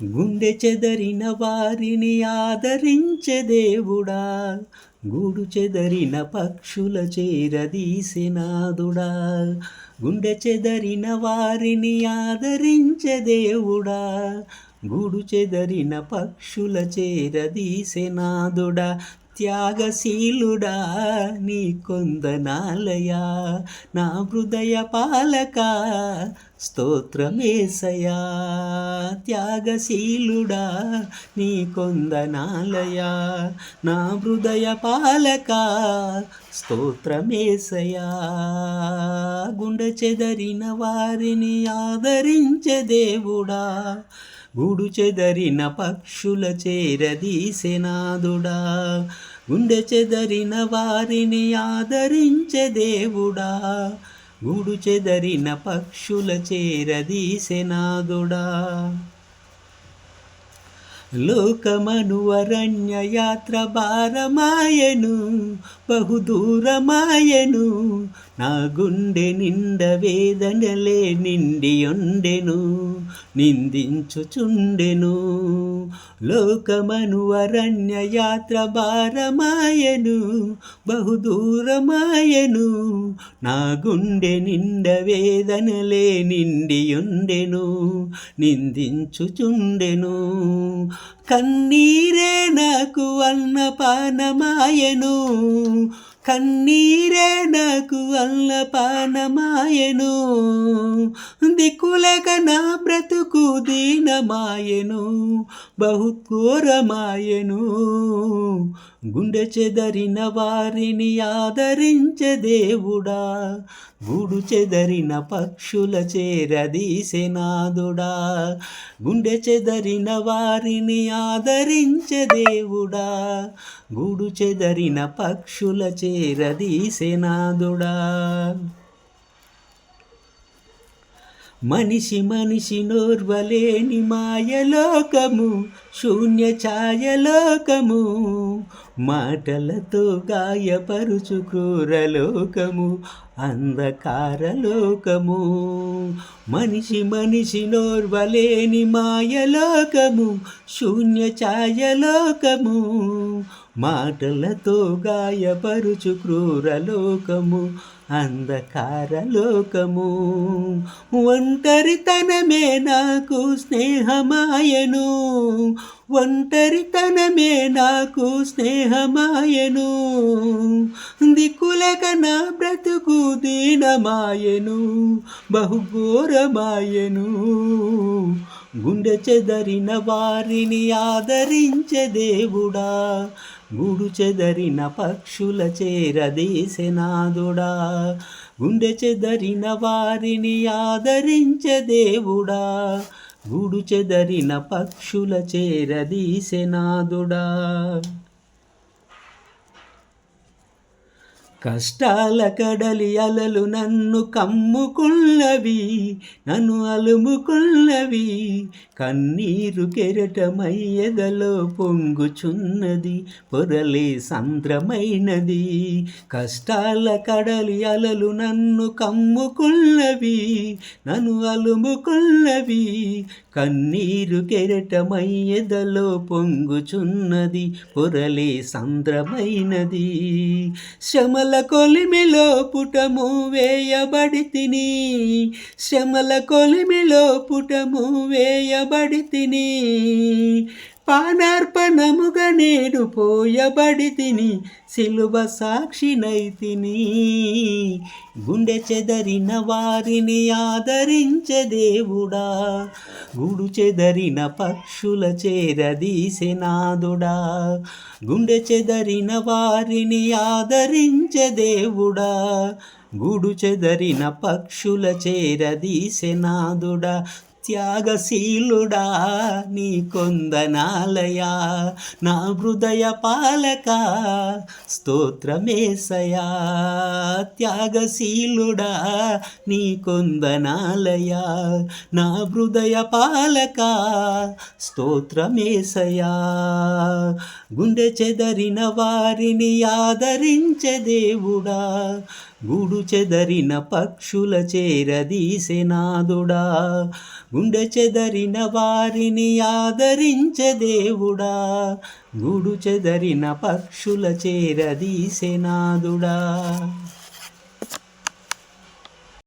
గుండె చెదరిన వారిని ఆదరించే దేవుడా, గూడు చెదరిన పక్షుల చేరదీసినాదుడా. గుండె చెదరిన వారిని ఆదరించే దేవుడా, గూడు చెదరిన పక్షుల చేరదీసినాదుడా. త్యాగశీలుడా నీ కొందనాలయా, నా హృదయ పాలక స్తోత్రమేసయా. త్యాగశీలుడా నీ కొందనాలయా, నా హృదయ పాలక స్తోత్రమేసయా. గుండె చెదరిన వారిని ఆదరించే దేవుడా, గూడు చెదరిన పక్షుల చేరదీసెనాదుడా. గుండె చెదరిన వారిని ఆదరించే దేవుడా, గూడు చెదరిన పక్షుల చేరదీసెనాదుడా. లోకమను అరణ్య యాత్ర భారమాయను, బహుదూరమాయను. నా గుండె నిండ వేదనలే నిండి ఉండెను, నిందించుచుండెను. లోకమను అరణ్య యాత్ర భారమాయను, బహుదూరమాయను. నా గుండె నిండ వేదనలే నిండి ఉండెను, నిందించుచుండెను. కన్నీరే నాకు అన్నపానమాయెను, కన్నీరే నాకు అన్నపానమాయెను. దిక్కులేక నా బ్రతుకు దీనమాయెను, బహుఘోరమాయెను. గుండె చెదరిన వారిని ఆదరించే దేవుడా, గూడు చెదరిన పక్షుల చేరదీసెనాదుడా. గుండె చెదరిన వారిని ఆదరించే దేవుడా, గూడు చెదరిన పక్షుల చేరదీసెనాదుడా. మనిషి మనిషి నోర్వలేని మాయలోకము, శూన్య ఛాయలోకము. మాటలతో గాయపరుచు క్రూరలోకము, అంధకారలోకము. మనిషి మనిషి నోర్వలేని మాయలోకము, శూన్య ఛాయలోకము. మాటలతో గాయపరుచు క్రూరలోకము, అంధకారలోకము. ఒంటరితనమే నాకు స్నేహమాయను, ఒంటరితనమే నాకు స్నేహమాయను. దిక్కులేక నా బ్రతుకు దీనమాయెను, బహుఘోరమాయెను. గుండె చెదరిన వారిని ఆదరించే దేవుడా, గూడు చెదరిన పక్షుల చేరదీసెనాదుడా. గుండె చెదరిన వారిని ఆదరించే దేవుడా, గూడు చెదరిన పక్షుల చేరదీసెనాదుడా. కష్టాల కడలి అలలు నన్ను కమ్ముకున్నవి, నన్ను అలుముకున్నవి. కన్నీరు కెరటమై ఎదలో పొంగుచున్నది, పొరలే సంద్రమైనది. కష్టాల కడలి అలలు నన్ను కమ్ముకున్నవి, నన్ను అలుముకున్నవి. కన్నీరు కెరటమై ఎదలో పొంగుచున్నది, పొరలే సంద్రమైనది. శ్రమల కొలిమిలో పుటము వేయబడితిని, శ్రమల కొలిమిలో పుటము వేయబడితిని. పానార్పణముగా నేను పోయబడితిని, సిలువ సాక్షినైతిని. గుండె చెదరిన వారిని ఆదరించే దేవుడా, గూడు చెదరిన పక్షుల చేరదీసెనాదుడా. గుండె చెదరిన వారిని ఆదరించే దేవుడా, గూడు చెదరిన పక్షుల చేరదీసెనాదుడా. త్యాగశీలుడా నీ కొందనాలయా, నా హృదయ పాలక స్తోత్రమేసయా. త్యాగశీలుడా నీ కొందనాలయా, నా హృదయ పాలక స్తోత్రమేసయా. గుండె చెదరిన వారిని ఆదరించే దేవుడా, గూడు చెదరిన పక్షుల చేరదీసెనాదుడా, గుండె చెదరిన వారిని ఆదరించే దేవుడా, గూడు చెదరిన పక్షుల చేరదీసెనాదుడా.